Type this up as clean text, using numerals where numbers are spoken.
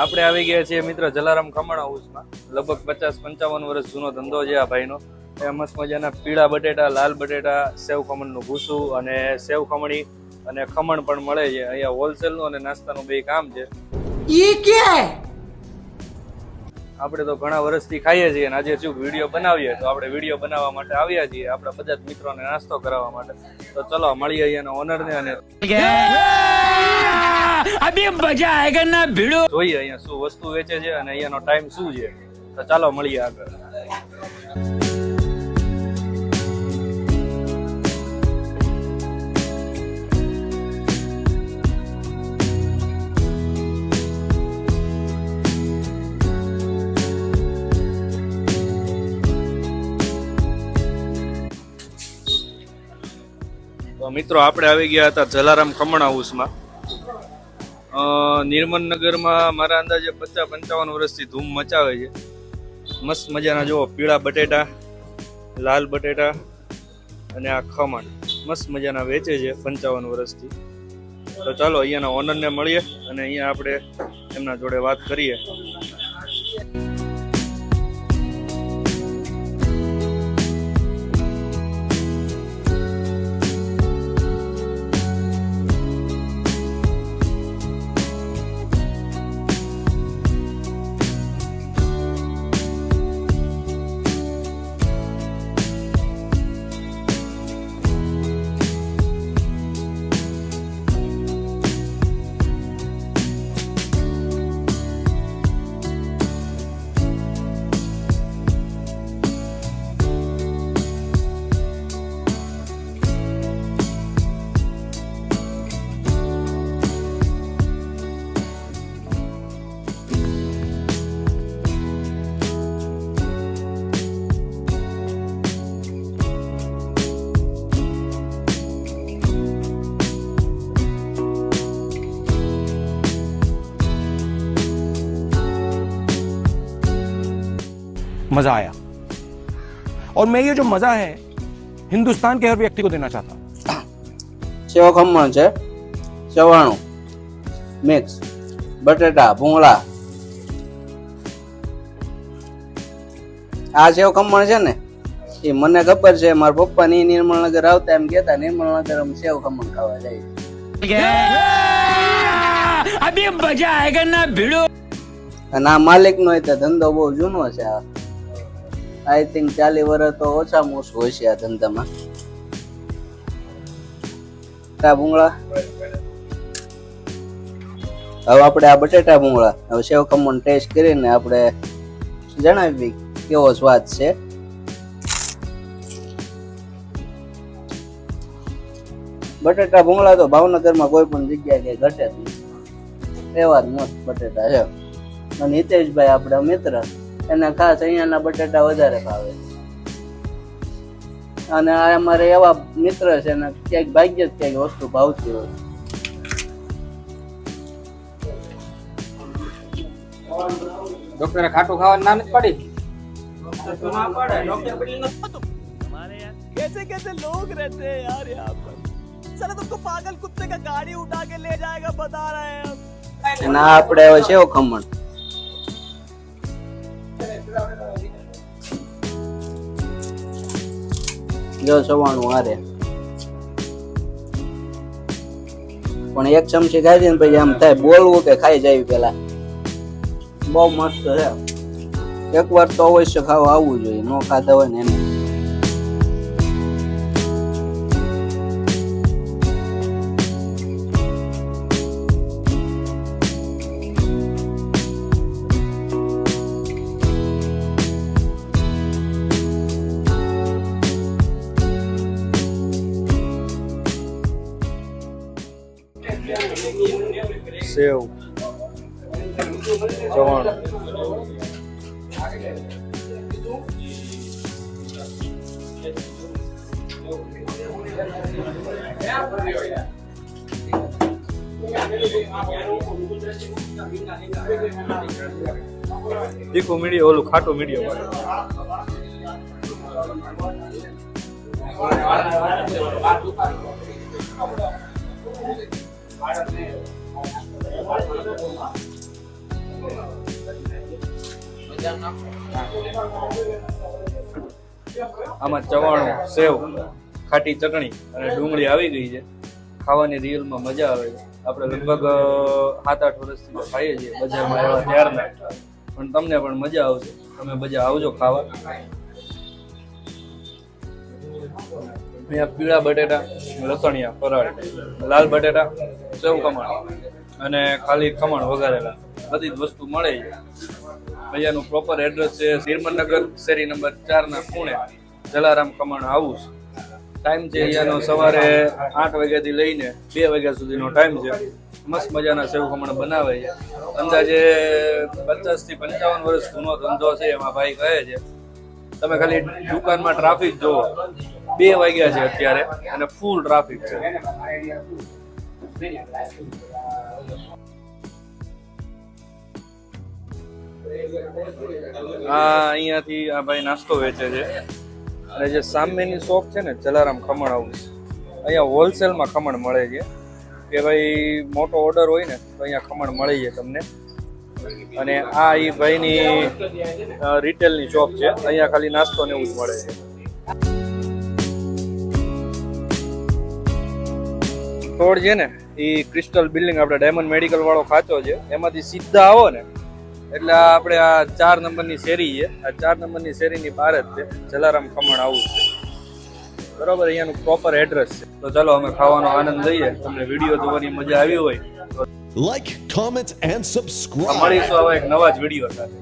આપણે આવી ગયા છીએ મિત્ર જલારામ ખમણ હાઉસમાં. લગભગ 50-55 વર્ષ જૂનો ધંધો છે આ ભાઈનો. એ મસ્ત મજાના પીળા બટેટા, લાલ બટેટા, સેવ ખમણનું ભૂસું અને સેવ ખમણી અને ખમણ પણ મળે છે. અહીંયા હોલસેલનું અને નાસ્તાનું બે કામ છે. આપણે તો ઘણા વર્ષથી ખાઈએ છીએ અને આજે શું વિડીયો બનાવીએ તો આપણે વિડીયો બનાવવા માટે આવ્યા છીએ આપણા બધા જ મિત્રોને નાસ્તો કરાવવા માટે. તો ચલો મળીએ અહીંયાના ઓનરને અને અભી મજા આયેગા ના ભીડો જોઈએ અહીંયા શું વસ્તુ વેચે છે અને અહીંયાનો ટાઈમ શું છે. તો ચાલો મળીએ આગળ. મિત્રો આપણે આવી ગયા હતા જલારામ ખમણ હાઉસમાં. નિર્મલનગરમાં મારા અંદાજે 50-55 વર્ષથી ધૂમ મચાવે છે. મસ્ત મજાના જુઓ પીળા બટેટા, લાલ બટેટા અને આ ખમણ મસ્ત મજાના વેચે છે 55 વર્ષથી. તો ચાલો અહીંયાના ઓનરને મળીએ અને અહીંયા આપણે એમના જોડે વાત કરીએ. मजा आया और मैं ये जो मजा है हिंदुस्तान के हर व्यक्ति को देना चाहता हूँ. સેવ ખમણ છે, ચવાણું મિક્સ, બટેટા, ભૂંગળા. આ સેવ ખમણ છે ને એ મને ખબર છે, મારા પપ્પા ની નિર્મલનગર આવતા એમ કેતા નિર્મલનગર અમે સેવ ખમણ ખાવા જાય. અભી મજા આયેગા ના ભીડો. અને આ માલિક નો ધંધો બહુ જૂનો છે. આઈ થિંક 40 વર્ષ તો ઓછામાં ઓછું હોય છે આ ધંધામાં. ભૂંગળા હવે આપણે આ બટેટા ભૂંગળા હવે સેવ ખમણ ટેસ્ટ કરીને આપણે જણાવી કેવો સ્વાદ છે. બટેટા ભૂંગળા તો ભાવનગરમાં કોઈ પણ જગ્યાએ કઈ ઘટે જ નહીં, એવા જ મસ્ત બટેટા છે. અને હિતેશભાઈ આપણા મિત્ર, એને ખાસ અહીંયાના બટેટા વધારે ભાવે. અને આ અમારે એવા મિત્ર છે ને ક્યાંક ભાગ્ય જ ક્યાંક વસ્તુ ભાવતી હોય. ડોક્ટરે ખાટું ખાવાની ના નથી પડી. कैसे कैसे लोग रहते हैं यार यहाँ पर. साला तुमको पागल कुत्ते का गाड़ी उठा के ले जाएगा बता रहे हैं हम. અને આ આપણે હવે સેવ ખમણ જો સવાણું હારે પણ એક ચમચી ખાઈ દે ને પછી આમ થાય બોલવું કે ખાઈ જાય પેલા. બહુ મસ્ત છે. એકવાર તો અવશ્ય ખાવા આવવું જોઈએ, નો ખાધા હોય ને એને. સેવ ચવાણું તીખું મીડિયમ, ઓલું ખાટું મીડિયમ. આમાં ચવાણું, સેવ, ખાટી ચટણી અને ડુંગળી આવી ગઈ છે. ખાવાની રિયલમાં મજા આવે છે. આપણે લગભગ 7-8 વર્ષથી તો ખાઈએ છીએ બજારમાં એવા ત્યારના, પણ તમને પણ મજા આવશે. તમે બધા આવજો ખાવા. અહીંયા પીળા બટેટા, લસણિયા ફરાળ, લાલ બટેટા, સેવ ખમણ અને ખાલી ખમણ વઘારેલા બધી જ વસ્તુ મળે છે. અહીંયાનું પ્રોપર એડ્રેસ છે હિરમનગર, શેરી નંબર 4 ના ખૂણે, જલારામ ખમણ હાઉસ. ટાઈમ છે અહીંયાનો સવારે 8 વાગ્યાથી લઈને 2 વાગ્યા સુધીનો ટાઈમ છે. મસ્ત મજાના સેવ ખમણ બનાવે છે. અંદાજે 50 થી 55 વર્ષ જૂનો ધંધો છે એમાં ભાઈ કહે છે. તમે ખાલી દુકાનમાં ટ્રાફિક જોવો, 2 વાગ્યા છે અત્યારે અને ફૂલ ટ્રાફિક છે. અહીંયાથી આ ભાઈ નાસ્તો વેચે છે. અને જે સામેની શોપ છે ને જલારામ ખમણ હાઉસ, અહીંયા હોલસેલમાં ખમણ મળે છે. કે ભાઈ મોટો ઓર્ડર હોય ને તો અહીંયા ખમણ મળી જાય તમને. અને આ એ ભાઈની રિટેલની શોપ છે. અહીંયા ખાલી નાસ્તો ને એવું જ મળે છે. થોડ છે ને એ ક્રિસ્ટલ બિલ્ડિંગ, આપણે ડાયમંડ મેડિકલ વાળો ખાંચો છે, એમાંથી સીધા આવો ને એટલે આપણે આ 4 નંબરની શેરી છે. આ 4 નંબરની શેરીની બહાર જ છે જલારામ ખમણ હાઉસ છે. બરોબર, અહીંયાનું પ્રોપર એડ્રેસ છે. તો ચાલો અમે ખાવાનો આનંદ લઈએ. તમને વિડીયો જોવાની મજા આવી હોય તો Like, comment, and subscribe. મળીશું હવે એક નવા જ વિડીયો સાથે.